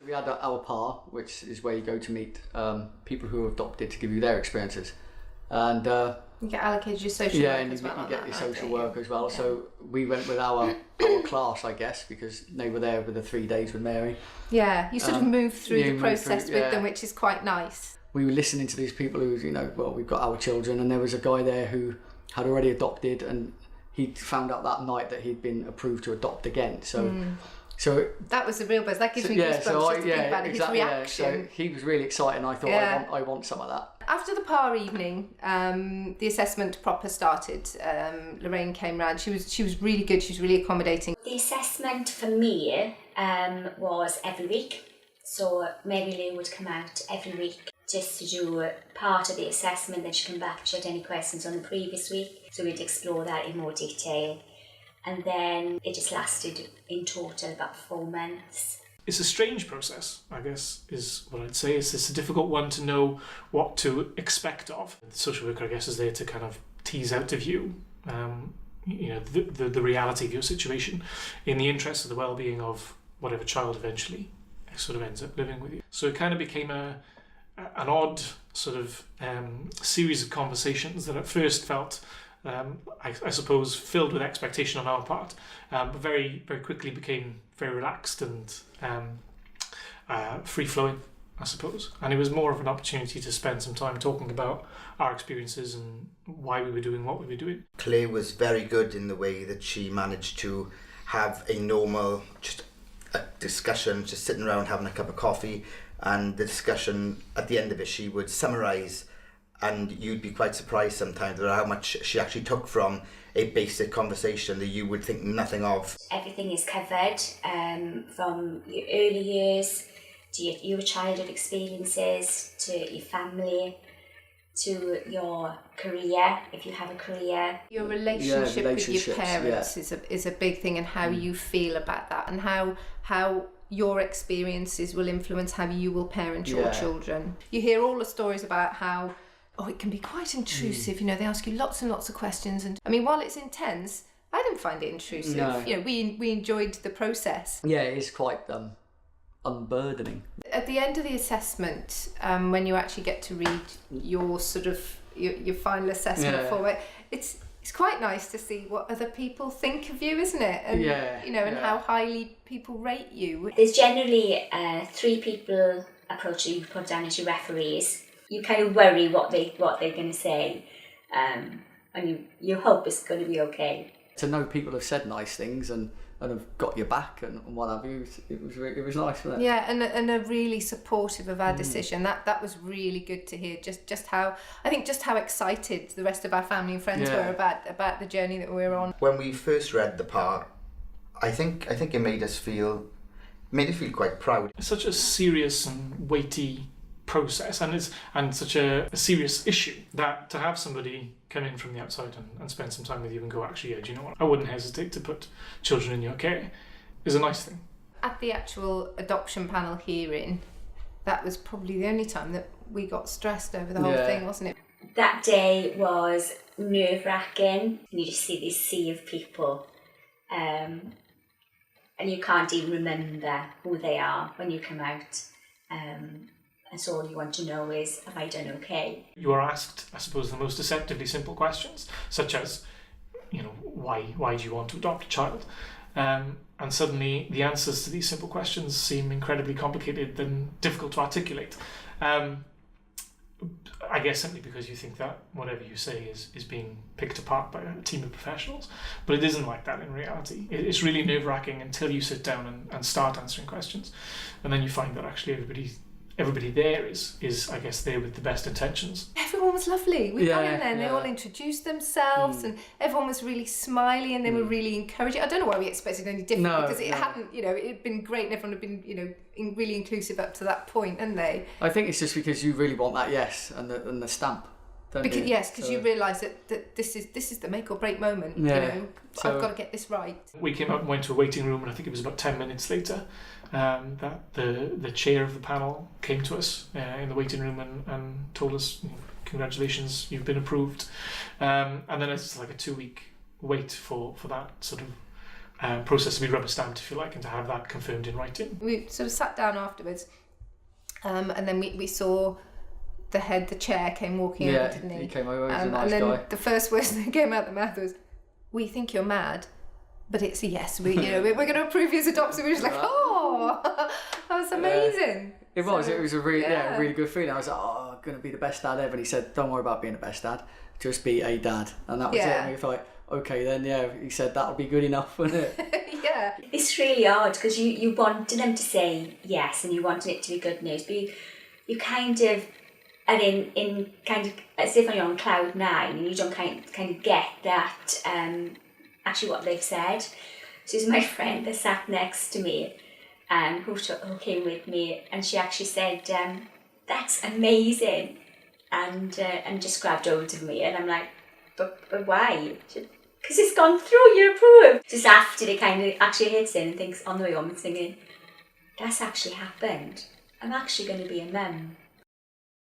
We had our PAR, which is where you go to meet people who are adopted to give you their experiences. And you get allocated your social work as well. You get your social work as well. Yeah. So we went with our class, I guess, because they were there with the 3 days with Mary. Yeah, you sort of move through the process with them, which is quite nice. We were listening to these people who, we've got our children, and there was a guy there who had already adopted, and he found out that night that he'd been approved to adopt again. So that was the real buzz. That gives me goosebumps just to think about it. His reaction. Yeah. So he was really excited, and I thought, I want some of that. After the PAR evening, the assessment proper started. Lorraine came round. She was really good. She was really accommodating. The assessment for me was every week. So Mary Lou would come out every week just to do part of the assessment. Then she'd come back if she had any questions on the previous week. So we'd explore that in more detail. And then it just lasted in total about 4 months. It's a strange process, I guess, is what I'd say. It's a difficult one to know what to expect of. The social worker, I guess, is there to kind of tease out of you, the reality of your situation in the interest of the well-being of whatever child eventually sort of ends up living with you. So it kind of became an odd sort of series of conversations that at first felt I suppose filled with expectation on our part, but very, very quickly became very relaxed and free-flowing, I suppose. And it was more of an opportunity to spend some time talking about our experiences and why we were doing what we were doing. Claire was very good in the way that she managed to have a normal, just a discussion, just sitting around having a cup of coffee, and the discussion, at the end of it, she would summarise, and you'd be quite surprised sometimes about how much she actually took from a basic conversation that you would think nothing of. Everything is covered, from your early years to your childhood experiences, to your family, to your career, if you have a career. Your relationship with your parents is a big thing, and how you feel about that, and how your experiences will influence how you will parent your children. You hear all the stories about how it can be quite intrusive. They ask you lots and lots of questions, and I mean, while it's intense, I didn't find it intrusive. No. We enjoyed the process. Yeah, it is quite unburdening. At the end of the assessment, when you actually get to read your sort of your final assessment for it, it's quite nice to see what other people think of you, isn't it? And and how highly people rate you. There's generally 3 people approach you put down as your referees. You kind of worry what they're going to say, and you hope it's going to be okay. To know people have said nice things and have got your back and what have you, it was nice, wasn't it? Yeah, and are really supportive of our decision. That was really good to hear. Just how excited the rest of our family and friends were about the journey that we were on. When we first read the part, I think it made us feel quite proud. It's such a serious and weighty process, and such a serious issue, that to have somebody come in from the outside and spend some time with you and go, actually, do you know what, I wouldn't hesitate to put children in your care, is a nice thing. At the actual adoption panel hearing, that was probably the only time that we got stressed over the whole thing, wasn't it? That day was nerve-wracking. You just see this sea of people, and you can't even remember who they are when you come out. And so all you want to know is, have I done okay? You are asked, I suppose, the most deceptively simple questions, such as, why do you want to adopt a child? And suddenly the answers to these simple questions seem incredibly complicated and difficult to articulate. I guess simply because you think that whatever you say is being picked apart by a team of professionals. But it isn't like that in reality. It's really nerve-wracking until you sit down and start answering questions. And then you find that actually everybody there is I guess there with the best intentions. Everyone was lovely. We got in there and they all introduced themselves, and everyone was really smiley and they were really encouraging. I don't know why we expected any different, because it hadn't, it had been great and everyone had been, really inclusive up to that point, hadn't they? I think it's just because you really want that yes and the stamp. Because you realise that this is the make or break moment. So I've got to get this right. We came out and went to a waiting room, and I think it was about 10 minutes later that the chair of the panel came to us in the waiting room and told us, congratulations, you've been approved. And then it's like a 2-week wait for that sort of process to be rubber stamped, if you like, and to have that confirmed in writing. We sort of sat down afterwards, and then we saw the chair came walking over, didn't he? He came over, he was a nice and then guy. the first words that came out of the mouth was, "We think you're mad, but it's a yes. We're going to approve you as adopted." We were just like, "Oh, that was amazing." It was a really good feeling. I was like, "Oh, I'm going to be the best dad ever." And he said, "Don't worry about being the best dad, just be a dad." And that was it. And we thought, okay, then he said that'll be good enough, wasn't it? Yeah. It's really odd because you wanted them to say yes and you wanted it to be good news, but you kind of are in kind of as if you're on cloud nine and you don't kind of get that actually what they've said. So it's my friend that sat next to me who came with me, and she actually said, "That's amazing," and just grabbed hold of me, and I'm like, but why? Because it's gone through, you're approved. Just after they kind of actually hits in and thinks on the way home and thinking, that's actually happened. I'm actually going to be a mum.